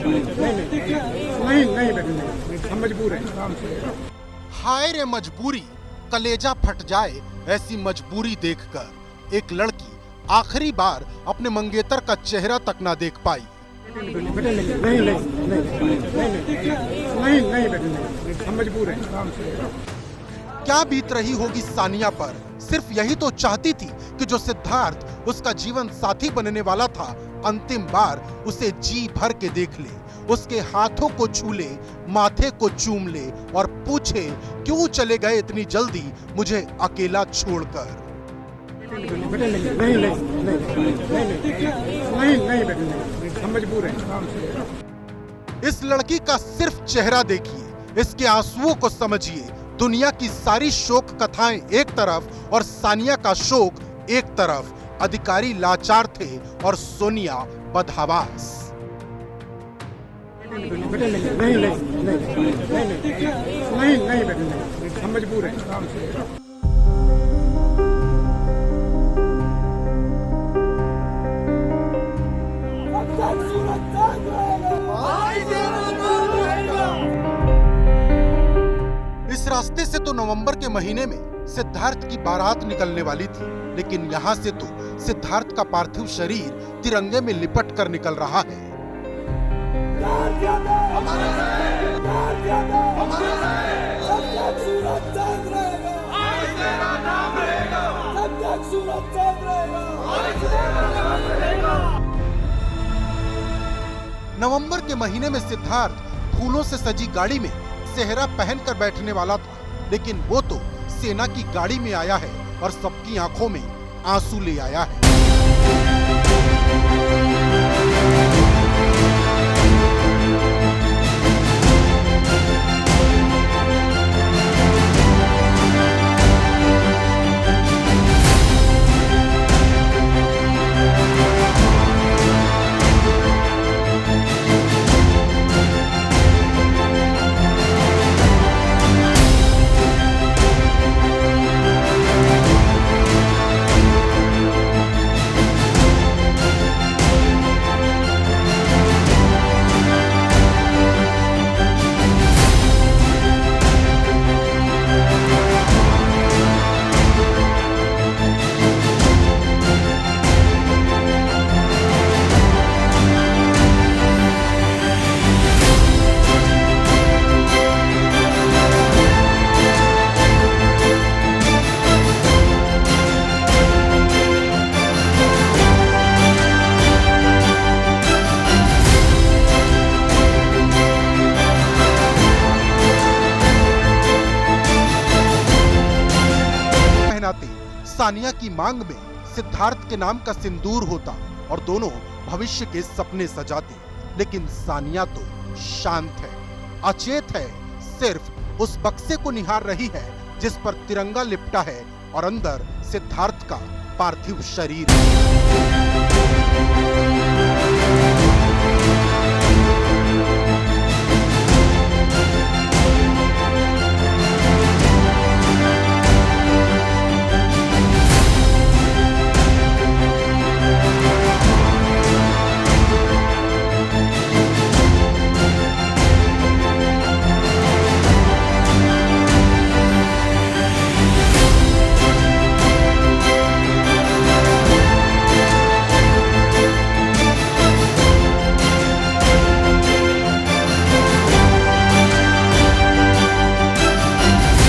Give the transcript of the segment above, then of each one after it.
नहीं बेटे, हम मजबूर हैं। हाय रे मजबूरी, कलेजा फट जाए ऐसी मजबूरी देखकर एक लड़की आखिरी बार अपने मंगेतर का चेहरा तक ना देख पाई। नहीं बेटे, हम मजबूर हैं। क्या बीत रही होगी सानिया पर। सिर्फ यही तो चाहती थी कि जो सिद्धार्थ उसका जीवन साथी बनने वाला था अंतिम बार उसे जी भर के देख ले, उसके हाथों को छू ले, माथे को चूम ले और पूछे क्यों चले गए इतनी जल्दी मुझे अकेला छोड़कर। नहीं बेटे, हम मजबूर हैं। इस लड़की का सिर्फ चेहरा देखिए, इसके आंसुओं को समझिए। दुनिया की सारी शोक कथाएं एक तरफ और सानिया का शोक एक तरफ। अधिकारी लाचार थे और सोनिया बदहवास। नहीं बेटे, हम मजबूर हैं। इस रास्ते से तो नवंबर के महीने में सिद्धार्थ की बारात निकलने वाली थी, लेकिन यहाँ से तो सिद्धार्थ का पार्थिव शरीर तिरंगे में लिपट कर निकल रहा है। नवंबर के महीने में सिद्धार्थ फूलों से सजी गाड़ी में सेहरा पहनकर बैठने वाला था, लेकिन वो तो सेना की गाड़ी में आया है और सबकी आंखों में आंसू ले आया है। सानिया की मांग में सिद्धार्थ के नाम का सिंदूर होता और दोनों भविष्य के सपने सजाते, लेकिन सानिया तो शांत है, अचेत है, सिर्फ उस बक्से को निहार रही है जिस पर तिरंगा लिपटा है और अंदर सिद्धार्थ का पार्थिव शरीर।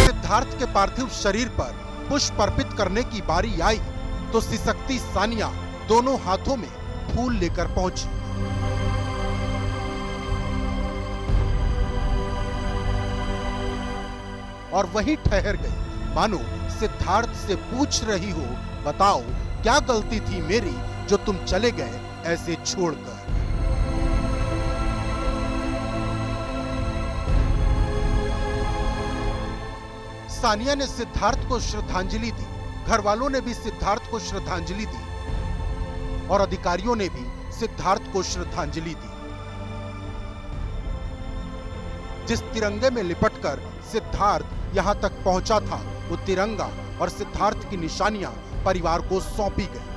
सिद्धार्थ के पार्थिव शरीर पर पुष्प अर्पित करने की बारी आई तो सिसकती सानिया दोनों हाथों में फूल लेकर पहुंची। और वहीं ठहर गई, मानो सिद्धार्थ से पूछ रही हो, बताओ क्या गलती थी मेरी जो तुम चले गए ऐसे छोड़कर। सानिया ने सिद्धार्थ को श्रद्धांजलि दी, घर वालों ने भी सिद्धार्थ को श्रद्धांजलि दी और अधिकारियों ने भी सिद्धार्थ को श्रद्धांजलि दी। जिस तिरंगे में लिपटकर सिद्धार्थ यहां तक पहुंचा था, वो तिरंगा और सिद्धार्थ की निशानियां परिवार को सौंपी गई।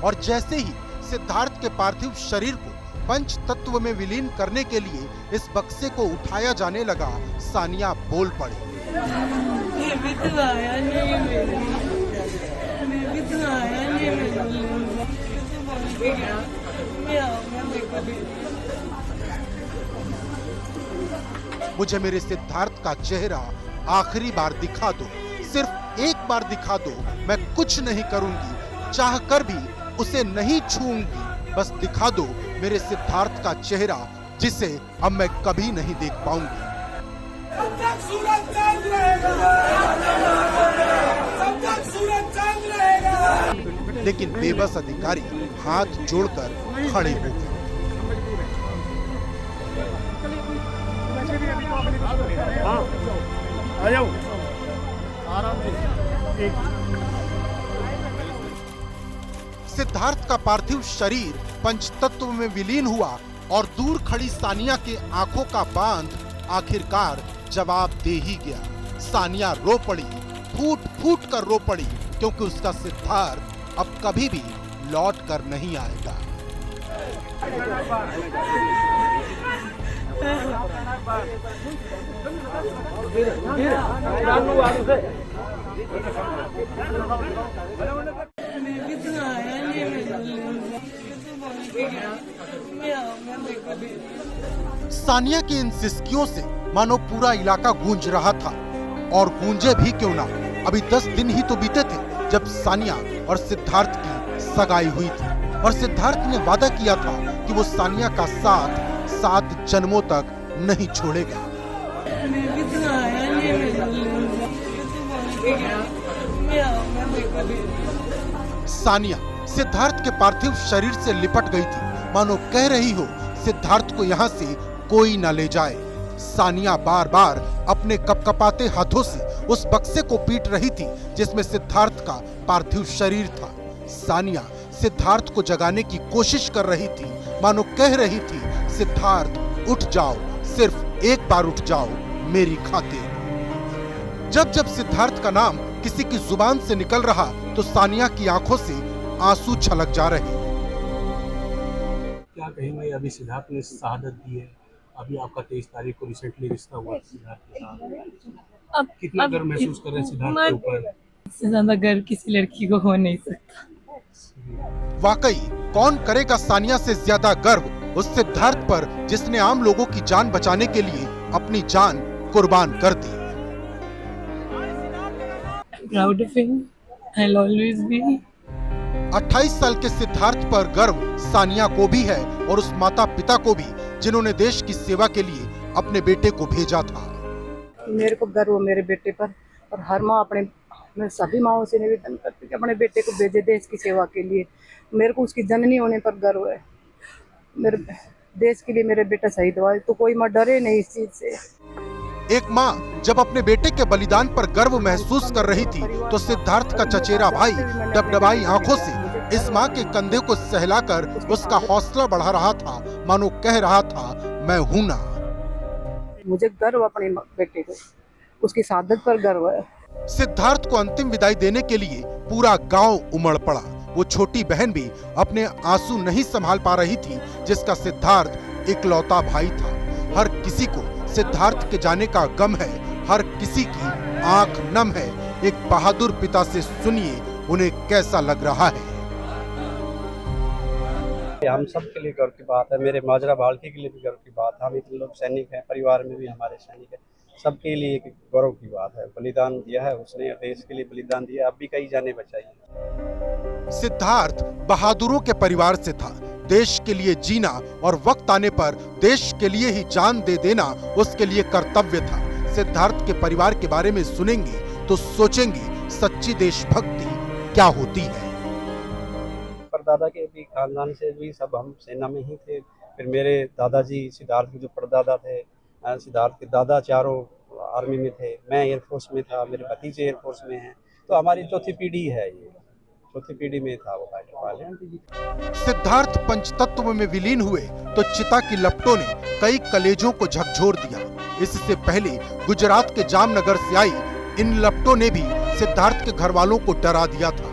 और जैसे ही सिद्धार्थ के पार्थिव शरीर को पंच तत्व में विलीन करने के लिए इस बक्से को उठाया जाने लगा, सानिया बोल पड़ी। मुझे मेरे सिद्धार्थ का चेहरा आखिरी बार दिखा दो, सिर्फ एक बार दिखा दो। मैं कुछ नहीं करूंगी, चाह कर भी उसे नहीं छूऊंगी। बस दिखा दो मेरे सिद्धार्थ का चेहरा, जिसे अब मैं कभी नहीं देख पाऊंगी। जब तक सूरज चांद रहेगा, जब तक सूरज चांद रहेगा। लेकिन बेबस अधिकारी हाथ जोड़कर खड़े हो गए। आ जाओ आराम से। सिद्धार्थ का पार्थिव शरीर पंचतत्व में विलीन हुआ और दूर खड़ी सानिया के आंखों का बांध आखिरकार जवाब दे ही गया। सानिया रो पड़ी, फूट फूट कर रो पड़ी, क्योंकि उसका सिद्धार्थ अब कभी भी लौट कर नहीं आएगा। सानिया की इन सिसकियों से मानो पूरा इलाका गूंज रहा था, और गूंजे भी क्यों ना। अभी 10 दिन ही तो बीते थे जब सानिया और सिद्धार्थ की सगाई हुई थी, और सिद्धार्थ ने वादा किया था कि वो सानिया का साथ 7 जन्मों तक नहीं छोड़ेगा। सानिया सिद्धार्थ के पार्थिव शरीर से लिपट गई थी, मानो कह रही हो सिद्धार्थ को यहाँ से कोई न ले जाए। सानिया बार बार अपने कपकपाते हाथों से उस बक्से को पीट रही थी जिसमें सिद्धार्थ का पार्थिव शरीर था। सानिया सिद्धार्थ को जगाने की कोशिश कर रही थी, मानो कह रही थी सिद्धार्थ उठ जाओ, सिर्फ एक बार उठ जाओ मेरी खातिर। जब जब सिद्धार्थ का नाम किसी की जुबान से निकल रहा तो सानिया की आंखों से आंसू छलक जा रहे। क्या कहेंगे, अभी सिद्धार्थ ने शहादत दी है, अभी आपका 23 तारीख को रिसेंटली रिश्ता हुआ सिद्धार्थ के साथ, कितना गर्व महसूस कर रहे हैं सिद्धार्थ के ऊपर? इससे ज्यादा गर्व किसी लड़की को हो नहीं सकता। वाकई कौन करेगा सानिया से ज्यादा गर्व उस सिद्धार्थ पर जिसने आम लोगों की जान बचाने के लिए अपनी जान कुर्बान कर दी। Proud of him. I'll always be. 28 साल के सिद्धार्थ पर गर्व सानिया को भी है, और उस माता पिता को भी जिन्होंने देश की सेवा के लिए अपने बेटे को भेजा था। मेरे को गर्व है मेरे बेटे पर, और हर माँ मैं सभी माओं से निवेदन करती हूँ कि अपने बेटे को भेजे देश की सेवा के लिए। मेरे को उसकी जननी होने पर गर्व है। मेरे देश के लिए मेरे बेटा शहीद हुआ, तो कोई माँ डरे नहीं इस चीज से। एक माँ जब अपने बेटे के बलिदान पर गर्व महसूस कर रही थी तो सिद्धार्थ का चचेरा भाई डबडबाई आंखों से इस माँ के कंधे को सहलाकर उसका हौसला बढ़ा रहा था, मानो कह रहा था मैं हूं ना। मुझे गर्व अपने बेटे को, उसकी शहादत पर गर्व है। सिद्धार्थ को अंतिम विदाई देने के लिए पूरा गांव उमड़ पड़ा। वो छोटी बहन भी अपने आंसू नहीं संभाल पा रही थी जिसका सिद्धार्थ इकलौता भाई था। हर किसी को सिद्धार्थ के जाने का गम है, हर किसी की आंख नम है। एक बहादुर पिता से सुनिए उन्हें कैसा लग रहा है। हम सब के लिए गर्व की बात है, मेरे माजरा बाल्टी के लिए भी गर्व की बात है। हम इतने लोग सैनिक हैं, परिवार में भी हमारे सैनिक हैं, सबके लिए एक गौरव की बात है। बलिदान दिया है उसने, देश के लिए बलिदान दिया, अब भी कई जाने बचाई। सिद्धार्थ बहादुरों के परिवार से था। देश के लिए जीना और वक्त आने पर देश के लिए ही जान दे देना उसके लिए कर्तव्य था। सिद्धार्थ के परिवार के बारे में सुनेंगे तो सोचेंगे सच्ची देशभक्ति क्या होती है। परदादा के भी खानदान से भी सब हम सेना में ही थे। फिर मेरे दादाजी सिद्धार्थ के जो परदादा थे, सिद्धार्थ के दादा चारों आर्मी में थे, मैं एयरफोर्स में था, मेरे भतीजे एयरफोर्स में हैं, तो हमारी चौथी पीढ़ी है, ये चौथी पीढ़ी में था वो फाइटर पायलट। सिद्धार्थ पंचतत्व में विलीन हुए तो चिता की लपटों ने कई कलेजों को झकझोर दिया। इससे पहले गुजरात के जामनगर से आई इन लपटों ने भी सिद्धार्थ के घर वालों को डरा दिया था।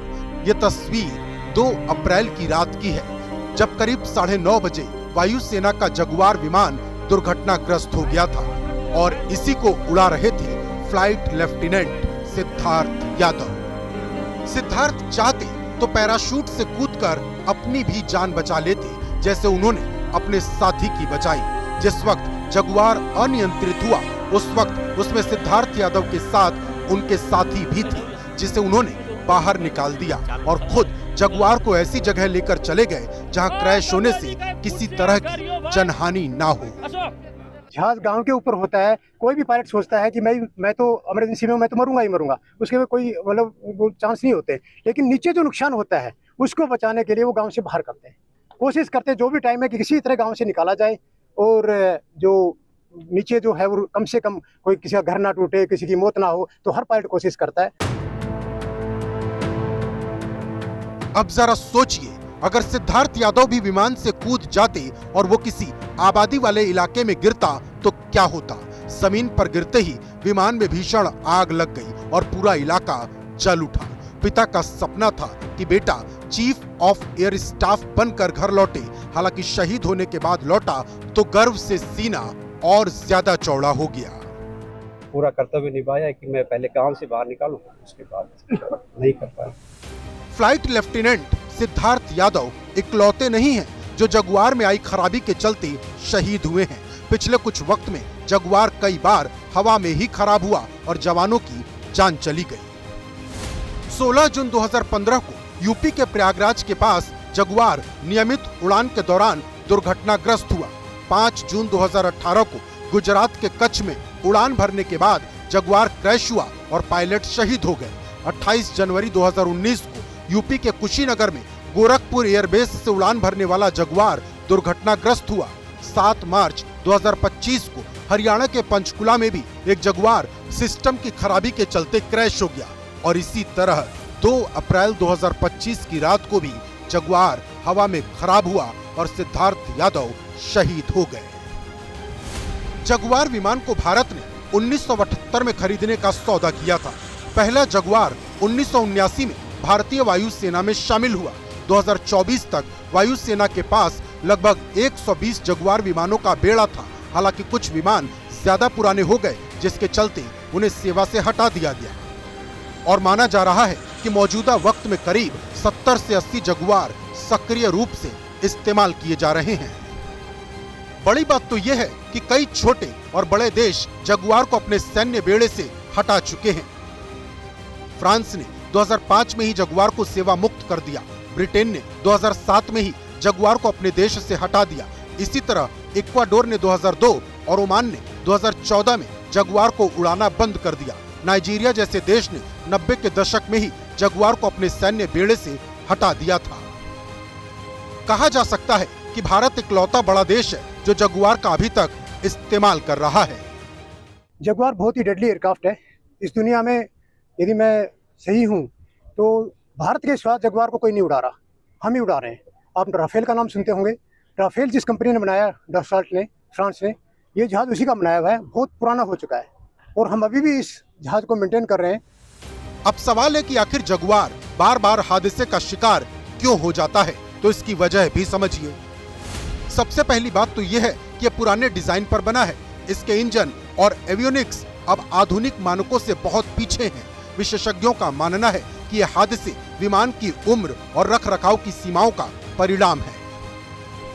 ये तस्वीर 2 अप्रैल की रात की है, जब करीब 9:30 बजे वायुसेना का जगुआर विमान दुर्घटनाग्रस्त हो गया था और इसी को उड़ा रहे थे फ्लाइट लेफ्टिनेंट सिद्धार्थ यादव। सिद्धार्थ चाहते तो पैराशूट से कूदकर अपनी भी जान बचा लेते, जैसे उन्होंने अपने साथी की बचाई। जिस वक्त जगुआर अनियंत्रित हुआ, उस वक्त उसमें सिद्धार्थ यादव के साथ उनके साथी भी थे, जिसे उन्होंने बाहर निकाल दिया और खुद जगुआर को ऐसी जगह लेकर चले गए जहां क्रैश होने से किसी तरह की जनहानि ना हो। जहाज गांव के ऊपर होता है, कोई भी पायलट सोचता है कि मैं तो इमरजेंसी में मैं तो मरूंगा ही मरूंगा, उसके में कोई मतलब चांस नहीं होते। लेकिन नीचे जो नुकसान होता है उसको बचाने के लिए वो गांव से बाहर करते हैं, कोशिश करते हैं जो भी टाइम है कि किसी तरह गांव से निकाला जाए और जो नीचे जो है वो कम से कम कोई किसी का घर ना टूटे, किसी की मौत ना हो, तो हर पायलट कोशिश करता है। अब जरा सोचिए, अगर सिद्धार्थ यादव भी विमान से कूद जाते और वो किसी आबादी वाले इलाके में गिरता तो क्या होता। जमीन पर गिरते ही विमान में भीषण आग लग गई और पूरा इलाका जल उठा। पिता का सपना था कि बेटा चीफ ऑफ एयर स्टाफ बनकर घर लौटे, हालांकि शहीद होने के बाद लौटा तो गर्व से सीना और ज्यादा चौड़ा हो गया। पूरा कर्तव्य निभाया कि मैं पहले गांव से बाहर निकालूं, उसके बाद नहीं कर पाया। फ्लाइट लेफ्टिनेंट सिद्धार्थ यादव इकलौते नहीं हैं जो जगुआर में आई खराबी के चलते शहीद हुए हैं। पिछले कुछ वक्त में जगुआर कई बार हवा में ही खराब हुआ और जवानों की जान चली गई। 16 जून 2015 को यूपी के प्रयागराज के पास जगुआर नियमित उड़ान के दौरान दुर्घटनाग्रस्त हुआ। 5 जून 2018 को गुजरात के कच्छ में उड़ान भरने के बाद जगुआर क्रैश हुआ और पायलट शहीद हो गए। 28 जनवरी 2019 को यूपी के कुशीनगर में गोरखपुर एयरबेस से उड़ान भरने वाला जगुआर दुर्घटनाग्रस्त हुआ। 7 मार्च 2025 को हरियाणा के पंचकुला में भी एक जगुआर सिस्टम की खराबी के चलते क्रैश हो गया और इसी तरह 2 अप्रैल 2025 की रात को भी जगुआर हवा में खराब हुआ और सिद्धार्थ यादव शहीद हो गए। जगुआर विमान को भारत ने 1978 में खरीदने का सौदा किया था। पहला जगुआर 1979 में भारतीय वायुसेना में शामिल हुआ। 2024 तक वायुसेना के पास लगभग 120 जगुआर विमानों का बेड़ा था। हालांकि कुछ विमान ज्यादा पुराने हो गए, जिसके चलते उन्हें सेवा से हटा दिया गया और माना जा रहा है कि मौजूदा वक्त में करीब 70 से 80 जगुआर सक्रिय रूप से इस्तेमाल किए जा रहे हैं। बड़ी बात तो यह है कि कई छोटे और बड़े देश जगुआर को अपने सैन्य बेड़े से हटा चुके हैं। फ्रांस ने 2005 में ही जगुआर को सेवा मुक्त कर दिया। ब्रिटेन ने 2007 में ही जगुआर को अपने देश से हटा दिया। इसी तरह इक्वाडोर ने 2002 और ओमान ने 2014 में जगुआर को उड़ाना बंद कर दिया। नाइजीरिया जैसे देश ने 90 के दशक में ही जगुआर को अपने सैन्य बेड़े से हटा दिया था। कहा जा सकता है कि भारत इकलौता बड़ा देश है जो जगुआर का अभी तक इस्तेमाल कर रहा है। जगुआर बहुत ही डेडली एयरक्राफ्ट है। इस दुनिया में यदि मैं सही हूँ तो भारत के सिवा जगुआर को कोई नहीं उड़ा रहा, हम ही उड़ा रहे हैं। आप राफेल का नाम सुनते होंगे। राफेल जिस कंपनी ने बनाया, डसॉल्ट ने, फ्रांस ने, ये जहाज उसी का बनाया हुआ है, बहुत पुराना हो चुका है और हम अभी भी इस जहाज को मेंटेन कर रहे हैं। अब सवाल है कि आखिर जगुआर बार बार हादसे का शिकार क्यों हो जाता है, तो इसकी वजह भी समझिए। सबसे पहली बात तो यह है कि यह पुराने डिजाइन पर बना है। इसके इंजन और एवियोनिक्स अब आधुनिक मानकों से बहुत पीछे हैं। विशेषज्ञों का मानना है कि यह हादसे विमान की उम्र और रखरखाव की सीमाओं का परिणाम है।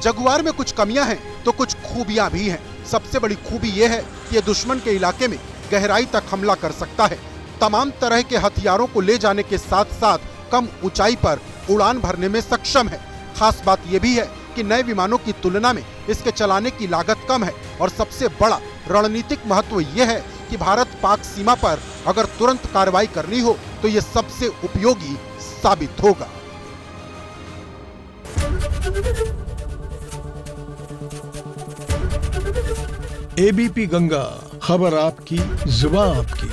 जगुआर में कुछ कमियां हैं तो कुछ खूबियां भी हैं। सबसे बड़ी खूबी यह है कि यह दुश्मन के इलाके में गहराई तक हमला कर सकता है। तमाम तरह के हथियारों को ले जाने के साथ साथ कम ऊंचाई पर उड़ान भरने में सक्षम है। खास बात यह भी है कि नए विमानों की तुलना में इसके चलाने की लागत कम है और सबसे बड़ा रणनीतिक महत्व यह है कि भारत पाक सीमा पर अगर तुरंत कार्रवाई करनी हो तो यह सबसे उपयोगी साबित होगा। एबीपी गंगा, खबर आपकी, जुबान आपकी।